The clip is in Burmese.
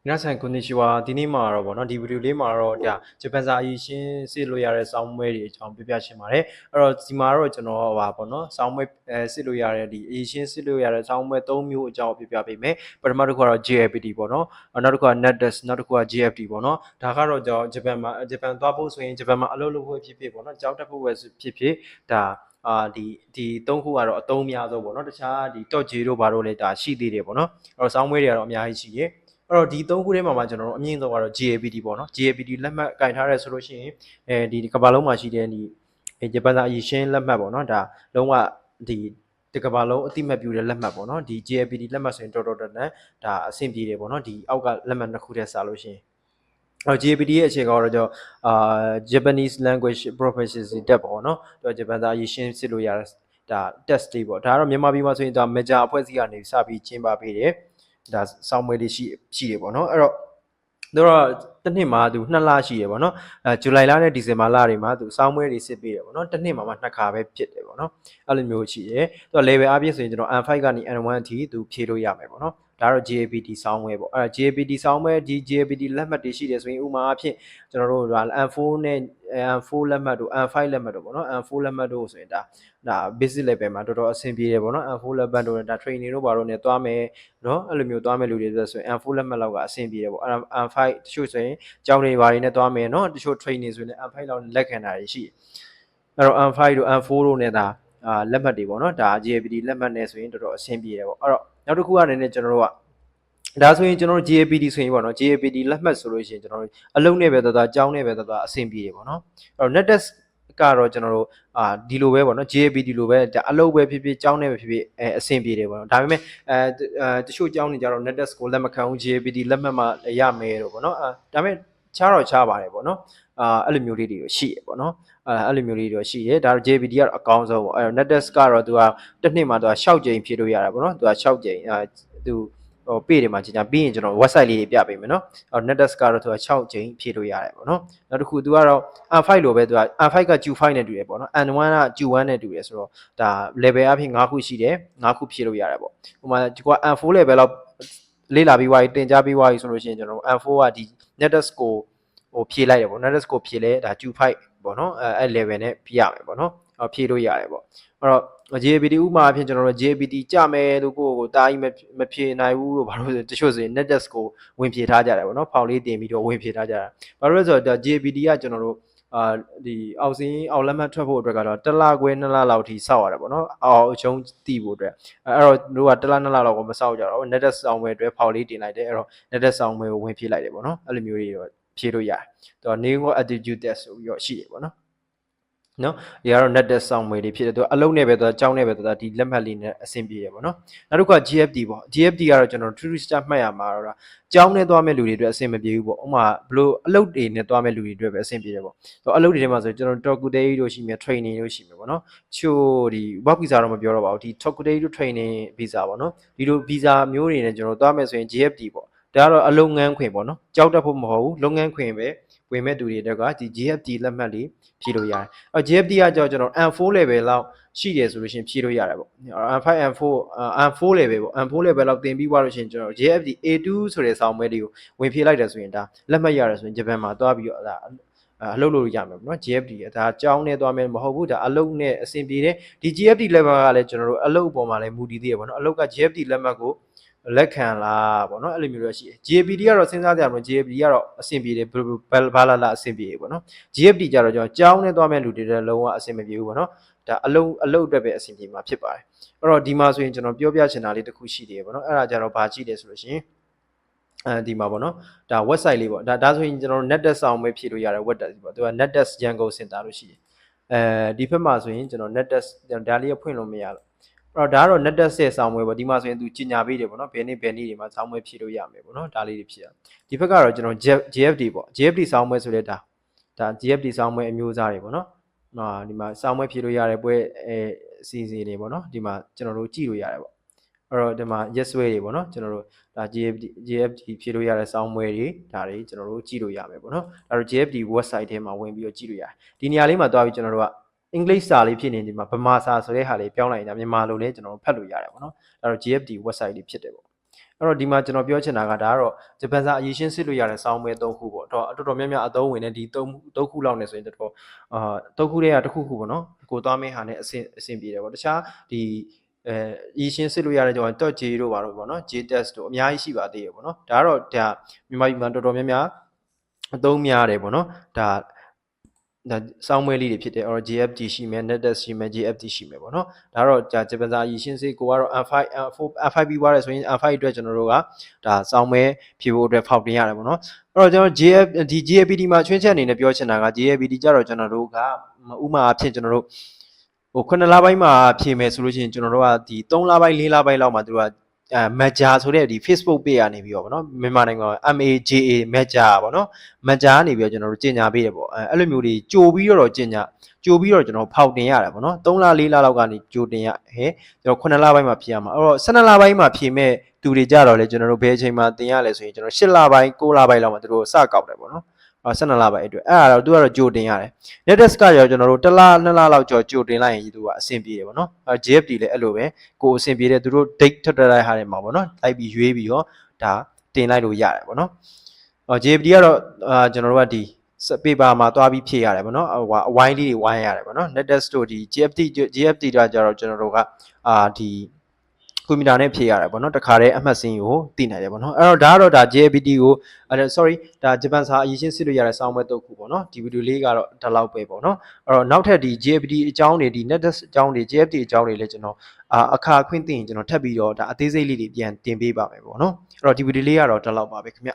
皆さんこんにちは。ဒီနေ့မှာတော့ဗောနော်ဒီဗီဒီယိုလေးမှာတော့ဂျပန်စာအရေးရှင်းစစ်လို့ရတဲ့စောင်းမွဲတွေအကြောင်းပြပြချင်ပါတယ်။အဲ့တော့ဒီမှာတော့ကျွန်တော်ဗောနော်စောင်းမွဲစစ်လို့ရတဲ့ဒီအရေးရှင်းစစ်လို့ရတဲ့စောင်းမွဲ၃မျိုးအကြောင်းပြပြပေးမယ်။ပထမတစ်ခုကတော့ JLPT ဗောနော်။နောက်တစ်ခုက NetDesk နောက်တစ်ခုက JFT ဗောနော်။ဒါကတော့ကျွန်တော်ဂျပန်သွားဖို့ဆိုရင်ဂျပန်မှာအလုပ်လုပ်ဖို့ဖြစ်ဖြစ်ဗောနော်။ကြောက်တက်ဖို့ပဲဖြစ်ဖြစ်ဒါဒီ၃ခုကတော့အသုံးများဆုံးဗောနော်။တခြားဒီ .j တို့ဘာတို့လည်းဒါရှိသေးတယ်ဗောနော်။အဲ့တော့စောင်းမွဲတွေကတော့အများကြီးရှိတယ်။အဲ့တော့ဒီ၃ခုထဲမှာကျွန်တော်တို့အမြင့်ဆုံးကတော့ JLPT ပေါ့နော် JLPT လက်မှတ်ကင်ထားရဲဆိုလို့ရှိရင်ဒီကမ္ဘာလုံးမှာရှိတဲ့ဒီဂျပန်စာအရေးရှင်းလက်မှတ်ပေါ့နော်ဒါလုံးဝဒီကမ္ဘာလုံးအတိမတ်ပြုတဲ့လက်မှတ်ပေါ့နော်ဒီ JLPT လက်မှတ်ဆိုရင်တော်တော်တန်ဒါအဆင့်ပြေတယ်ပေါ့နော်ဒီအောက်ကလက်မှတ်နှစ်ခုတည်းစလို့ရှိရင်JLPT ရဲ့အခြေခံကတော့Japanese Language Proficiency Test ပေါ့နော်ဂျပန်စာအရေးရှင်းစစ်လို့ရတာ test တွေပေါ့ဒါကတော့မြန်မာပြည်မှာဆိုရင်ဒါ major အဖွဲ့အစည်းကနေစပြီးကျင်းပပေးတယ်ဒါစောင်းမွေးလေးရှိတယ်ပေါ့နော်အဲ့တော့တစ်နှစ်မှာသူ2လရှိတယ်ပေါ့နော်ဇူလိုင်လနဲ့ဒီဇင်ဘာလတွေမှာသူစောင်းမွေးတွေစစ်ပေးတယ်ပေါ့နော်တစ်နှစ်မှာမှ2ခါပဲဖြစ်တယ်ပေါ့နော်အဲ့လိုမျိုးရှိတယ်သူက level အပြည့်ဆိုရင်ကျွန်တော် N5 ကနေ N1 အထိသူဖြည့်လို့ရမယ်ပေါ့နော်ဒါတော့ JLPT စောင်းမွဲပေါ့အဲ့ JLPT စောင်းမွဲဒီ JLPT လက်မှတ်တွေရှိတယ်ဆိုရင်ဥမာအဖြစ်ကျွန်တော်တို့ N4 နဲ့ N4 လက်မှတ်တို့ N5 လက်မှတ်တို့ပေါ့နော် N4 လက်မှတ်တို့ဆိုရင်ဒါ basic level မှာတော်တော်အဆင်ပြေတယ်ပေါ့နော် N4 လက်မှတ်တို့ဒါ training တို့ဘာလို့ ਨੇ သွားမယ်နော်အဲ့လိုမျိုးသွားမယ်လူတွေဆိုရင် N4 လက်မှတ်လောက်ကအဆင်ပြေတယ်ပေါ့အဲ့ N5 တချို့ဆိုရင်ကြောင်းတွေဘာတွေနဲ့သွားမယ်နော်တချို့ training ဆိုရင် N5 လောက်လက်ခံတာတွေရှိအဲ့တော့ N5 တို့ N4 တို့ ਨੇ ဒါလက်မှတ်တွေပေါ့နော်ဒါ JLPT လက်မှတ်နဲ့ဆိုရင်တော်တော်အဆင်ပြေတယ်ပေါ့အဲ့တော့နောက်တစ်ခုကနေနဲ့ကျွန်တော်တို့ကဒါဆိုရင်ကျွန်တော်တို့ JLPT ဆိုရင်ပေါ့နော် JLPT လက်မှတ်ဆိုလို့ရှိရင်ကျွန်တော်တို့အလုံးနဲ့ပဲသွားကြောင်းနဲ့ပဲသွားအဆင်ပြေတယ်ပေါ့နော်အဲ့တော့ NetDesk ကတော့ကျွန်တော်တို့ဒီလိုပဲပေါ့နော် JLPT ဒီလိုပဲအလုပ်ပဲဖြစ်ဖြစ်ကြောင်းနဲ့ပဲဖြစ်ဖြစ်အဆင်ပြေတယ်ပေါ့နော်ဒါပေမဲ့တချို့ကြောင်းနေကြတော့ NetDesk ကိုလက်မခံဘူး JLPT လက်မှတ်မှရမယ်တော့ပေါ့နော်ဒါပေမဲ့ချားပါတယ်ပေါ့နော်အဲ့လိုမျိုးလေးတွေရှိရပေါ့နော်အဲ့လိုမျိုးလေးတွေရှိတယ်ဒါတော့ JLPT ကတော့အကောင်းဆုံးပေါ့အဲ့တော့ NetDesk ကတော့သူကတစ်နှစ်မှာသူက6ကြိမ်ဖြည့်လို့ရတာပေါ့နော်သူက6ကြိမ်သူပေးတယ်မှာကြီးပြီးရင်ကျွန်တော် website လေးတွေပြပေးမယ်နော်အဲ့ NetDesk ကတော့သူက6ကြိမ်ဖြည့်လို့ရတယ်ပေါ့နော်နောက်တစ်ခုသူကတော့ R5 လိုပဲသူက R5 က Q5 နဲ့တူတယ်ပေါ့နော် N1 က Q1 နဲ့တူတယ်ဆိုတော့ဒါ level အဖြစ်5ခုရှိတယ်5ခုဖြည့်လို့ရတယ်ပေါ့ဟိုမှာဒီက N4 level လောက်လေ့လာပြီးွားပြီးတင်ကြားပြီးွားပြီးဆိုလို့ရှိရင်ကျွန်တော် N4 ကဒီ NetDesk ကိုဖြည့်လိုက်တယ်ပေါ့ NetDesk ကိုဖြည့်လဲဒါ Q5 ပေါ့နော်အဲ့ level နဲ့ဖြည့်ရမယ်ပေါ့နော်ဖြည့်လို့ရတယ်ပေါ့အဲ့တော့ JLPT ဥမာအဖြစ်ကျွန်တော်တို့ JLPT ကြမယ်လို့ကိုတားကြီးမဖြည့်နိုင်ဘူးလို့ဘာလို့တချို့ဆိုရင် NetDesk ကိုဝင်ဖြည့်ထားကြတယ်ပေါ့နော်ဖောင်လေးတင်ပြီးတော့ဝင်ဖြည့်ထားကြတာဘာလို့လဲဆိုတော့ JLPT ကကျွန်တော်တို့ဒီအောက်စင်းအောက်လက်မှတ်ထွက်ဖို့အတွက်ကတော့1လခွဲ2လလောက်ထိစောက်ရတယ်ပေါ့နော်အောက်အချုံးတီးဖို့အတွက်အဲ့တော့တို့က1လ2လလောက်ကိုမစောက်ကြတော့ NetDesk ဆောင်မဲ့အတွက်ဖောင်လေးတင်လိုက်တယ်အဲ့တော့ NetDesk ဆောင်မဲ့ကိုဝင်ဖြည့်လိုက်တယ်ပေါ့နော်အဲ့လိုမျိုးတွေတော့ဖြည့်လို့ရတယ်တော့ Neo Attitude Test ဆိုပြီးတော့ရှိတယ်ပေါ့နော်နော်ဒီကတော့ NetDesk စောင့်မွေတွေဖြစ်တယ်သူအလုံးနဲ့ပဲသွားကြောင်းနဲ့ပဲသွားဒီလက်မှတ်လေးနဲ့အဆင်ပြေတယ်ပေါ့နော်နောက်တစ်ခုက GFT ပေါ့ GFT ကတော့ကျွန်တော် true star မှတ်ရမှာတော့ကြောင်းနဲ့သွားမဲ့လူတွေအတွက်အဆင်မပြေဘူးပေါ့ဥပမာဘလို့အလုပ်တွေနဲ့သွားမဲ့လူတွေအတွက်ပဲအဆင်ပြေတယ်ပေါ့ဆိုအလုပ်တွေထဲမှာဆိုကျွန်တော် Tokuday တို့ရှိမယ် training တို့ရှိမယ်ပေါ့နော်ချို့ဒီ work visa တော့မပြောတော့ပါဘူးဒီ Tokuday တို့ training visa ပေါ့နော်ဒီလို visa မျိုးတွေနဲ့ကျွန်တော်သွားမယ်ဆိုရင် GFT ပေါ့ဒါကတော့အလုပ်ငန်းခွင်ပေါ့နော်ကြောက်တတ်ဖို့မဟုတ်ဘူးလုပ်ငန်းခွင်ပဲဝင်မဲ့သူတွေတက်ကဒီ GFT လက်မှတ်လေးဖြည့်လို့ရတယ် JFT ကကြောကျွန်တော် N4 level လောက်ရှိတယ်ဆိုလို့ရှိရင်ဖြည့်လို့ရတယ်ပေါ့ N5 N4 level ပေါ့ N4 level လောက်တင်ပြီးွားလို့ရှိရင်ကျွန်တော် JFT A2 ဆိုတဲ့ဆောင်းမဲလေးကိုဝင်ဖြည့်လိုက်တယ်ဆိုရင်ဒါလက်မှတ်ရတယ်ဆိုရင်ဂျပန်မှာသွားပြီးတော့ဒါအလုပ်လုပ်ရမယ်ပေါ့နော် JFT ဒါအကြောင်းနဲ့သွားမယ်မဟုတ်ဘူးဒါအလုပ်နဲ့အဆင်ပြေတယ်ဒီ JFT level ကလည်းကျွန်တော်တို့အလုပ်အပေါ်မှာလည်းမူတည်သေးရပေါ့နော်အလုပ်က JFT လက်မှတ်ကိုလက်ခံလားပေါ့နော်အဲ့လိုမျိုးတော့ရှိတယ် JLPT ကတော့စဉ်းစားကြရမလို့ JLPT ကတော့အဆင်ပြေတယ်ဘာလာအဆင်ပြေပေါ့နော် GFT ကြတော့ကျွန်တော်ကြောင်းနဲ့သွားမဲ့လူတွေလည်းလုံးဝအဆင်မပြေဘူးပေါ့နော်ဒါအလုပ်အတွက်ပဲအဆင်ပြေမှာဖြစ်ပါတယ်အဲ့တော့ဒီမှာဆိုရင်ကျွန်တော်ပြောပြချင်တာလေးတစ်ခုရှိသေးတယ်ပေါ့နော်အဲ့ဒါကြတော့ဘာကြည့်လဲဆိုလို့ရှိရင်ဒီမှာပေါ့နော်ဒါ website လေးပေါ့ဒါဆိုရင်ကျွန်တော် NetDesk ဆောင်ပဲဖြည့်လို့ရတယ် website ပေါ့သူက NetDesk ရန်ကုန်စင်တာလို့ရှိတယ်ဒီဘက်မှာဆိုရင်ကျွန်တော် NetDesk ဒါလေးဖွင့်လို့မရလို့အဲ့တော့ဒါကတော့ NetDesk ရဲ့ဆောင်းပွဲပေါ့ဒီမှာဆိုရင်သူကြီးညာပေးတယ်ပေါ့နော်ဘယ်နေ့တွေမှာဆောင်းပွဲဖြည့်လို့ရမယ်ပေါ့နော်ဒါလေးတွေဖြည့်ရဒီဘက်ကတော့ကျွန်တော် JFT ပေါ့ JFT ဆောင်းပွဲဆိုလဲဒါ GFT ဆောင်းပွဲအမျိုးအစားတွေပေါ့နော်ဒီမှာဆောင်းပွဲဖြည့်လို့ရတဲ့ပွဲအစီအစဉ်တွေပေါ့နော်ဒီမှာကျွန်တော်တို့ကြည့်လို့ရတယ်ပေါ့အဲ့တော့ဒီမှာ yes way တွေပေါ့နော်ကျွန်တော်တို့ဒါ GFT ဖြည့်လို့ရတဲ့ဆောင်းပွဲတွေဒါတွေကျွန်တော်တို့ကြည့်လို့ရမယ်ပေါ့နော်အဲ့တော့ GFT website ထဲမှာဝင်ပြီးတော့ကြည့်လို့ရတယ်ဒီနေရာလေးမှာတွားပြီးကျွန်တော်တို့ကအင်္ဂလိပ်စာလေးဖြစ်နေဒီမှာဗမာစာဆိုတဲ့ဟာလေးပြောင်းလိုက်ရင်ဒါမြန်မာလိုလည်းကျွန်တော်တို့ဖတ်လို့ရတယ်ပေါ့နော်အဲ့တော့ GFT website လေးဖြစ်တယ်ပေါ့ အဲ့တော့ဒီမှာကျွန်တော်ပြောချင်တာကဒါကတော့ဂျပန်စာအရေးရှင်းစစ်လို့ရတဲ့စောင်းမဲ3ခုပေါ့တော့တော်တော်များများအသုံးဝင်တဲ့ဒီ3ခုလောက်နဲ့ဆိုရင်တော်တော်3ခုတည်းကတစ်ခုခုပေါ့နော်ကိုသွားမင်းဟာနဲ့အဆင်ပြေတယ်ပေါ့တခြားဒီအရေးရှင်းစစ်လို့ရတဲ့ကြောင့် .j တို့ပါတော့ပေါ့နော် .jtest တို့အများကြီးရှိပါသေးတယ်ပေါ့နော်ဒါကတော့ဒါမြန်မာပြည်မှာတော်တော်များများအသုံးများတယ်ပေါ့နော်ဒါစောင်းမွဲလေးတွေဖြစ်တယ် or JFT ရှိမယ် NetTest ရှိမယ် JFT ရှိမယ်ပေါ့နော်ဒါတော့ဂျပန်စာအရေးရှင်းစစ်ကိုကတော့ F5 ပြီးသွားတယ်ဆိုရင် F5 အတွက်ကျွန်တော်တို့ကဒါစောင်းမဲဖြည့်ဖို့အတွက်ဖောက်တင်ရတယ်ပေါ့နော်အဲ့တော့ကျွန်တော် GAPT မှာချွင်းချက်အနေနဲ့ပြောချင်တာက GAPT ကြတော့ကျွန်တော်တို့ကဥမာအဖြစ်ကျွန်တော်တို့ဟို9လပိုင်းမှာဖြည့်မယ်ဆိုလို့ရှိရင်ကျွန်တော်တို့ကဒီ3လပိုင်း4လပိုင်းလောက်မှာသူတို့ကMaja ဆိုတဲ့ဒီ Facebook page ကနေပြီးတော့ဗောနော်မြန်မာနိုင်ငံ MAJA Maja ဗောနော် Maja ကနေပြီးတော့ကျွန်တော်တို့ကြီးညာပေးတယ်ဗောအဲ့လိုမျိုးတွေကြိုပြီးတော့ကြီးညာကြိုပြီးတော့ကျွန်တော်ဖောက်တင်ရတယ်ဗောနော်3လ4လလောက်ကနေကြိုတင်ရဟဲ့ကျွန်တော်9လပိုင်းမှာဖြည့်ရမှာအဲ့တော့12လပိုင်းမှာဖြည့်မဲ့သူတွေကြတော့လေကျွန်တော်တို့ဘယ်အချိန်မှာတင်ရလဲဆိုရင်ကျွန်တော်10လပိုင်း9လပိုင်းလောက်မှာသူတို့စကောက်တယ်ဗောနော်12လပိုင်းအတွက်အဲ့ဒါတော့သူကတော့ကြိုတင်ရတယ် NetTest ကရောကျွန်တော်တို့1လ2လလောက်ကြိုတင်လိုက်ရင်သူကအဆင်ပြေတယ်ဗောနော်JFT လည်းအဲ့လိုပဲကိုအဆင်ပြေတယ်သူတို့ date ထွက်တဲ့လိုက်ဟာတယ်မှာဗောနော်လိုက်ပြီးရွေးပြီးတော့ဒါတင်လိုက်လို့ရတယ်ဗောနော် JFT ကတော့ကျွန်တော်တို့ကဒီ paper မှာသွားပြီးဖြည့်ရတယ်ဗောနော်ဟိုအဝိုင်းလေးတွေဝိုင်းရတယ်ဗောနော် NetTest တို့ဒီ JFT ကကြတော့ကျွန်တော်တို့ကဒီကွန်ပျူတာနဲ့ဖြည့်ရတယ်ဗောနော်တခါတည်းအမှတ်စင်းကိုသိနိုင်တယ်ဗောနော်အဲ့တော့ဒါကတော့ဒါ JPT ကိုsorry ဒါဂျပန်စာအရေးရှင်းစစ်လို့ရတဲ့စောင်းမဲ့3ခုဗောနော်ဒီဗီဒီယိုလေးကတော့ဒီလောက်ပဲဗောနော်အဲ့တော့နောက်ထပ်ဒီ JPT အကြောင်းတွေဒီ NetTest အကြောင်းတွေ JFT အကြောင်းတွေလည်းကျွန်တော်အခါခွင့်သိရင်ကျွန်တော်ထပ်ပြီးတော့ဒါအသေးစိတ်လေးတွေပြန်တင်ပေးပါမယ်ဗောနော်အဲ့တော့ဒီဗီဒီယိုလေးကတော့ဒီလောက်ပါပဲခင်ဗျ